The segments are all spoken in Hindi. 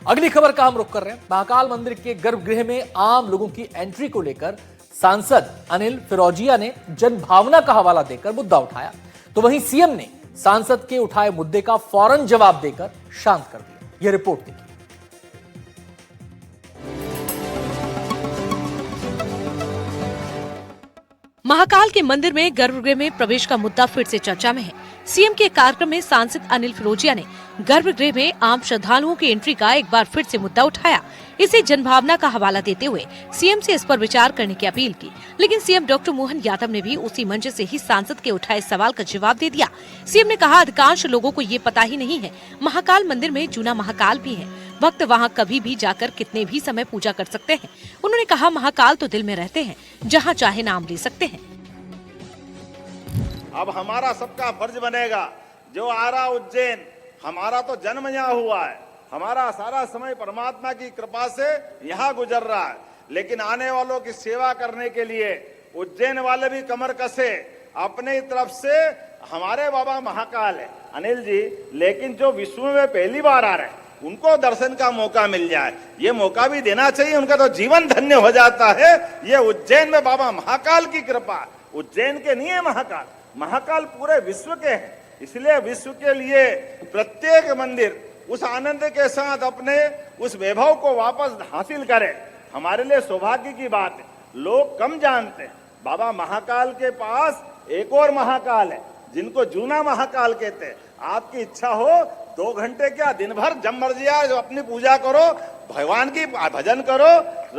अगली खबर का हम रुख कर रहे हैं। महाकाल मंदिर के गर्भगृह में आम लोगों की एंट्री को लेकर सांसद अनिल फिरोजिया ने जनभावना का हवाला देकर मुद्दा उठाया, तो वहीं सीएम ने सांसद के उठाए मुद्दे का फौरन जवाब देकर शांत कर दिया। यह रिपोर्ट देखिए। महाकाल के मंदिर में गर्भगृह में प्रवेश का मुद्दा फिर से चर्चा में है। सीएम के कार्यक्रम में सांसद अनिल फिरोजिया ने गर्भगृह में आम श्रद्धालुओं की एंट्री का एक बार फिर से मुद्दा उठाया। इसे जनभावना का हवाला देते हुए सीएम से इस पर विचार करने की अपील की, लेकिन सीएम डॉक्टर मोहन यादव ने भी उसी मंच से ही सांसद के उठाए सवाल का जवाब दे दिया। सीएम ने कहा, अधिकांश लोगों को ये पता ही नहीं है महाकाल मंदिर में जूना महाकाल भी है, भक्त वहाँ कभी भी जाकर कितने भी समय पूजा कर सकते हैं। उन्होंने कहा, महाकाल तो दिल में रहते हैं, जहाँ चाहे नाम ले सकते हैं। अब हमारा सबका फर्ज बनेगा, जो आरा उज्जैन हमारा तो जन्म यहाँ हुआ है, हमारा सारा समय परमात्मा की कृपा से यहाँ गुजर रहा है, लेकिन आने वालों की सेवा करने के लिए उज्जैन वाले भी कमर कसे अपने तरफ से। हमारे बाबा महाकाल है अनिल जी, लेकिन जो विश्व में पहली बार आ रहे हैं उनको दर्शन का मौका मिल जाए, ये मौका भी देना चाहिए, उनका तो जीवन धन्य हो जाता है। ये उज्जैन में बाबा महाकाल की कृपा, उज्जैन के नहीं है महाकाल, महाकाल पूरे विश्व के हैं। इसलिए विश्व के लिए प्रत्येक मंदिर उस आनंद के साथ अपने उस वैभव को वापस हासिल करे, हमारे लिए सौभाग्य की बात है। लोग कम जानते हैं बाबा महाकाल के पास एक और महाकाल है जिनको जूना महाकाल कहते हैं। आपकी इच्छा हो 2 घंटे क्या दिन भर जब मर्जी आए जो अपनी पूजा करो, भगवान की भजन करो,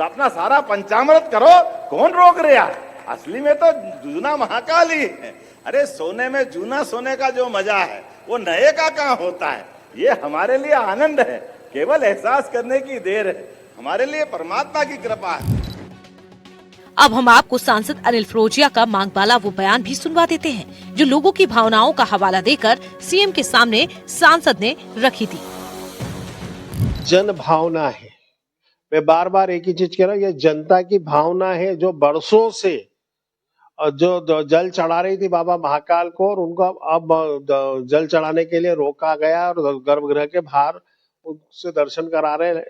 अपना सारा पंचामृत करो, कौन रोक रहा है? असली में तो जूना महाकाल ही है। अरे सोने में जूना सोने का जो मजा है वो नए का कहाँ होता है। ये हमारे लिए आनंद है, केवल एहसास करने की देर है, हमारे लिए परमात्मा की कृपा है। अब हम आपको सांसद अनिल फिरोजिया का मांगबाला वो बयान भी सुनवा देते हैं जो लोगों की भावनाओं का हवाला देकर सीएम के सामने सांसद ने रखी थी। जन भावना है, मैं बार बार एक ही चीज कह रहा हूँ, ये जनता की भावना है जो बरसों से जो जल चढ़ा रही थी बाबा महाकाल को, और उनको अब जल चढ़ाने के लिए रोका गया और गर्भगृह के बाहर उनसे दर्शन करा रहे हैं।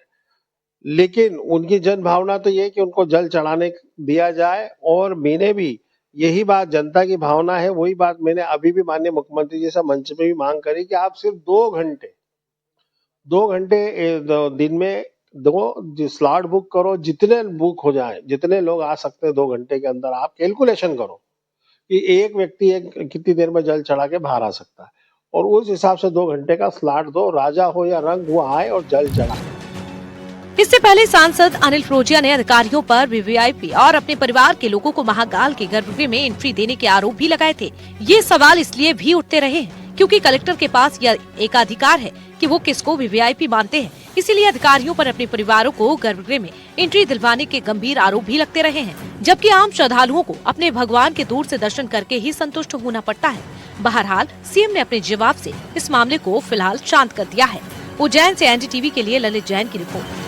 लेकिन उनकी जन भावना तो ये कि उनको जल चढ़ाने दिया जाए, और मैंने भी यही बात, जनता की भावना है वही बात मैंने अभी भी माननीय मुख्यमंत्री जी से मंच पे भी मांग करी कि आप सिर्फ 2 घंटे दिन में 2 स्लॉट बुक करो, जितने बुक हो जाए, जितने लोग आ सकते हैं 2 घंटे के अंदर आप कैलकुलेशन करो कि एक व्यक्ति कितनी देर में जल चढ़ा के बाहर आ सकता है, और उस हिसाब से 2 घंटे का स्लॉट दो, राजा हो या रंग वो आए और जल चढ़ाए। इससे पहले सांसद अनिल फिरोजिया ने अधिकारियों पर वीवीआईपी और अपने परिवार के लोगों को महाकाल के गर्भगृह में एंट्री देने के आरोप भी लगाए थे। ये सवाल इसलिए भी उठते रहे हैं क्योंकि कलेक्टर के पास यह एकाधिकार है कि वो किसको वीवीआईपी मानते हैं। इसीलिए अधिकारियों पर अपने परिवारों को गर्भगृह में एंट्री दिलवाने के गंभीर आरोप भी लगते रहे हैं, जबकि आम श्रद्धालुओं को अपने भगवान के दूर से दर्शन करके ही संतुष्ट होना पड़ता है। बहरहाल सीएम ने अपने जवाब से इस मामले को फिलहाल शांत कर दिया है। उज्जैन से एनडीटीवी के लिए ललित जैन की रिपोर्ट।